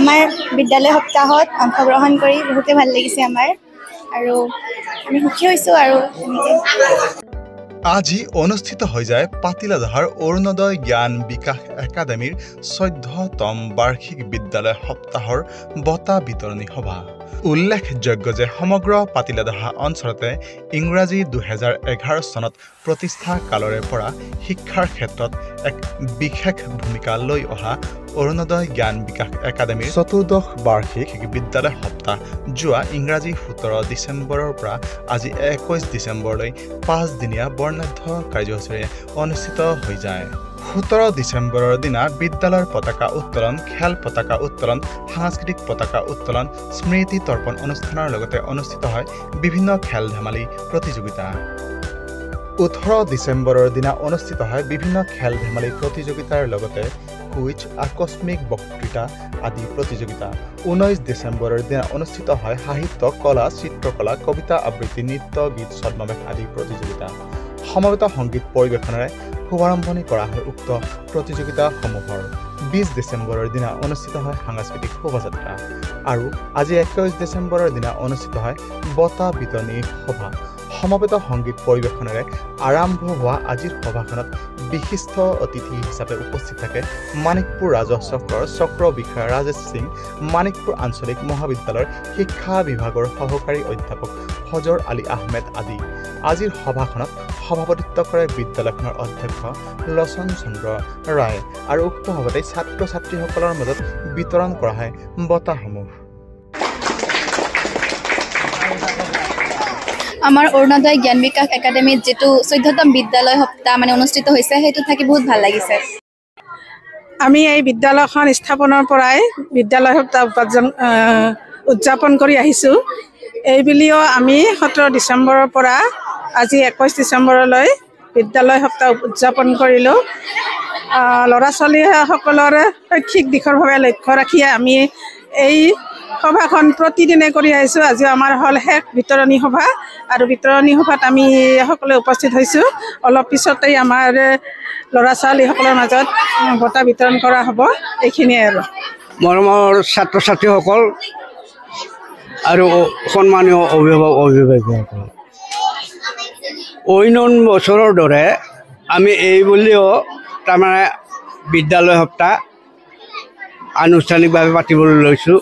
আমাৰ বিদ্যালয় সপ্তাহত অংশগ্ৰহণ কৰি বহুতে ভাল লাগিছে আমাৰ আৰু আমি সুখী হৈছোঁ আৰু আজি অনুষ্ঠিত হৈ যায় পাতিলাদাহাৰ অৰুণোদয় জ্ঞান বিকাশ একাডেমীৰ 14তম বাৰ্ষিক বিদ্যালয় সপ্তাহৰ বঁটা বিতৰণী সভা। উল্লেখযোগ্য যে সমগ্ৰ পাতিলাদাহা অঞ্চলতে ইংৰাজী 2011 চনত প্ৰতিষ্ঠা কালৰে পৰা শিক্ষাৰ ক্ষেত্ৰত এক বিশেষ ভূমিকা লৈ অহা অৰুণোদয় জ্ঞান বিকাশ একাডেমীৰ 14দশ বাৰ্ষিক বিদ্যালয় সপ্তাহ যোৱা ইংৰাজী 17 ডিচেম্বৰৰ পৰা আজি 21 ডিচেম্বৰলৈ 5 দিনীয়া বৰ্ণাঢ্য কাৰ্যসূচীৰে অনুষ্ঠিত হৈ যায়। 17 ডিচেম্বৰৰ দিনা বিদ্যালয়ৰ পতাকা উত্তোলন, খেল পতাকা উত্তোলন, সাংস্কৃতিক পতাকা উত্তোলন, স্মৃতি তৰ্পণ অনুষ্ঠানৰ লগতে অনুষ্ঠিত হয় বিভিন্ন খেল ধেমালি প্ৰতিযোগিতা। 18 ডিচেম্বৰৰ দিনা অনুষ্ঠিত হয় বিভিন্ন খেল ধেমালি প্ৰতিযোগিতাৰ লগতে কুইজ, আকস্মিক বক্তৃতা আদি প্ৰতিযোগিতা। 19 ডিচেম্বৰৰ দিনা অনুষ্ঠিত হয় সাহিত্য, কলা, চিত্ৰকলা, কবিতা আবৃত্তি, নৃত্য, গীত, ছদ্মবেশ আদি প্ৰতিযোগিতা। সমবেত সংগীত পৰিৱেশনেৰে শুভাৰম্ভণি কৰা হয় উক্ত প্ৰতিযোগিতাসমূহৰ। 20 ডিচেম্বৰৰ দিনা অনুষ্ঠিত হয় সাংস্কৃতিক শোভাযাত্ৰা আৰু আজি 21 ডিচেম্বৰৰ দিনা অনুষ্ঠিত হয় বঁটা বিতৰণী সভা। সমবেত সংগীত পৰিৱেশনেৰে আৰম্ভ হোৱা আজিৰ সভাখনত বিশিষ্ট অতিথি হিচাপে উপস্থিত থাকে মানিকপুৰ ৰাজহ চক্ৰৰ চক্ৰ বিষয়া ৰাজেশ সিং, মানিকপুৰ আঞ্চলিক মহাবিদ্যালয়ৰ শিক্ষা বিভাগৰ সহকাৰী অধ্যাপক ফজৰ আলী আহমেদ আদি। আজিৰ সভাখনত সভাপতিত্ব কৰে বিদ্যালয়খনৰ অধ্যক্ষ লচন চন্দ্ৰ ৰায় আৰু উক্ত সভাতে ছাত্ৰ ছাত্ৰীসকলৰ মাজত বিতৰণ কৰা হয় বঁটাসমূহ। আমাৰ অৰুণোদয় জ্ঞান বিকাশ একাডেমীত যেটো 14তম বিদ্যালয় সপ্তাহ অনুষ্ঠিত হৈছে সেইটো থাকি বহুত ভাল লাগিছে। আমি এই বিদ্যালয়খন স্থাপনৰ পৰাই বিদ্যালয় সপ্তাহ উদযাপন কৰি আহিছোঁ। এই বুলিও আমি 17 ডিচেম্বৰৰ পৰা আজি 21 ডিচেম্বৰলৈ বিদ্যালয় সপ্তাহ উদযাপন কৰিলোঁ। ল'ৰা ছোৱালীসকলৰ শৈক্ষিক দিশৰ বাবে লক্ষ্য ৰাখিয়ে আমি এই সভাখন প্ৰতিদিনে কৰি আহিছোঁ। আজি আমাৰ হ'ল শেষ বিতৰণী সভা আৰু বিতৰণী সভাত আমি সকলোৱে উপস্থিত হৈছোঁ। অলপ পিছতেই আমাৰ ল'ৰা ছোৱালীসকলৰ মাজত বঁটা বিতৰণ কৰা হ'ব। এইখিনিয়ে আৰু মৰমৰ ছাত্ৰ ছাত্ৰীসকল আৰু সন্মানীয় অভিভাৱক অভিভাৱকসকল, অন্য বছৰৰ দৰে আমি এই বুলিও তাৰমানে বিদ্যালয় সপ্তাহ আনুষ্ঠানিকভাৱে পাতিবলৈ লৈছোঁ।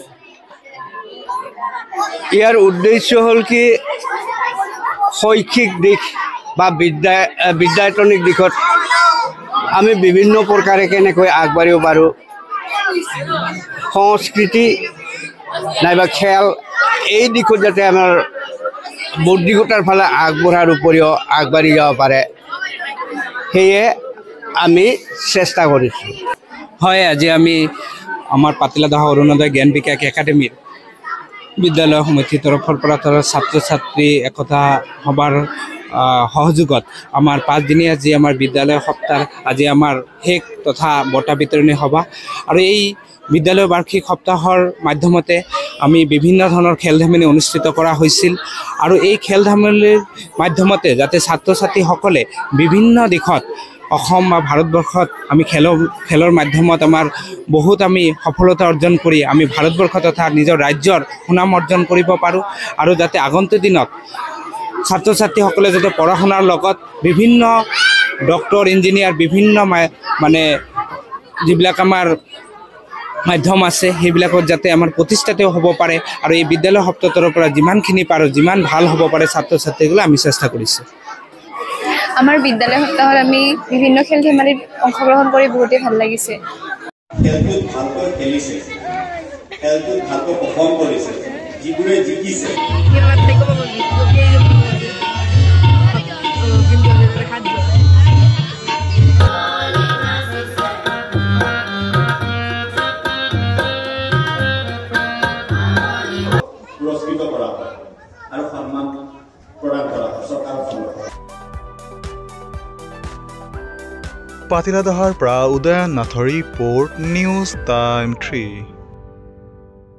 ইয়াৰ উদ্দেশ্য হ'ল কি শৈক্ষিক দিশ বা বিদ্যায়তনিক দিশত আমি বিভিন্ন প্ৰকাৰে কেনেকৈ আগবাঢ়িব পাৰোঁ, সংস্কৃতি নাইবা খেল এই দিশত যাতে আমাৰ বুদ্ধিগতাৰ ফালে আগবঢ়াৰ উপৰিও আগবাঢ়ি যাব পাৰে সেয়ে আমি চেষ্টা কৰিছোঁ। হয়, আজি আমি আমাৰ পাতিলাদাহ অৰুণোদয় জ্ঞান বিকাশ একাডেমীৰ বিদ্যালয় সমিতিৰ তৰফৰ পৰা ছাত্ৰ ছাত্ৰী একতা সভাৰ সহযোগত আমাৰ 5 দিনীয়া যি আমাৰ বিদ্যালয় সপ্তাহ আজি আমাৰ শেষ তথা বঁটা বিতৰণী সভা আৰু এই বিদ্যালয় বাৰ্ষিক সপ্তাহৰ মাধ্যমতে আমি বিভিন্ন ধৰণৰ খেল ধেমালি অনুষ্ঠিত কৰা হৈছিল আৰু এই খেল ধেমালিৰ মাধ্যমতে যাতে ছাত্ৰ ছাত্ৰীসকলে বিভিন্ন দিশত অসম বা ভাৰতবৰ্ষত আমি খেলৰ মাধ্যমত আমাৰ বহুত আমি সফলতা অৰ্জন কৰি আমি ভাৰতবৰ্ষ তথা নিজৰ ৰাজ্যৰ সুনাম অৰ্জন কৰিব পাৰোঁ আৰু যাতে আগন্তুক দিনত ছাত্ৰ ছাত্ৰীসকলে যাতে পঢ়া শুনাৰ লগত বিভিন্ন ডক্টৰ ইঞ্জিনিয়াৰ বিভিন্ন মানে যিবিলাক আমাৰ মাধ্যম আছে সেইবিলাকত যাতে আমাৰ প্ৰতিষ্ঠাতে হ'ব পাৰে আৰু এই বিদ্যালয় সপ্তাহৰ পৰা যিমানখিনি পাৰোঁ যিমান ভাল হ'ব পাৰে ছাত্ৰ ছাত্ৰীসকলে আমি চেষ্টা কৰিছোঁ। আমাৰ বিদ্যালয় সপ্তাহত আমি বিভিন্ন খেল ধেমালিত অংশগ্ৰহণ কৰি বহুতেই ভাল লাগিছে। খেলটোত ভালকৈ খেলিছে, খেলটোত ভালকৈ পাৰফৰ্ম কৰিছে, যিবোৰে জিকিছে পুৰস্কৃত কৰা হয় আৰু সন্মান প্ৰদান কৰা হয় চৰকাৰৰ ফালৰ পৰা। পাতিলাদাহাৰ পৰা উদয়ন নাথৰ ৰিপৰ্ট, নিউজ টাইম 3।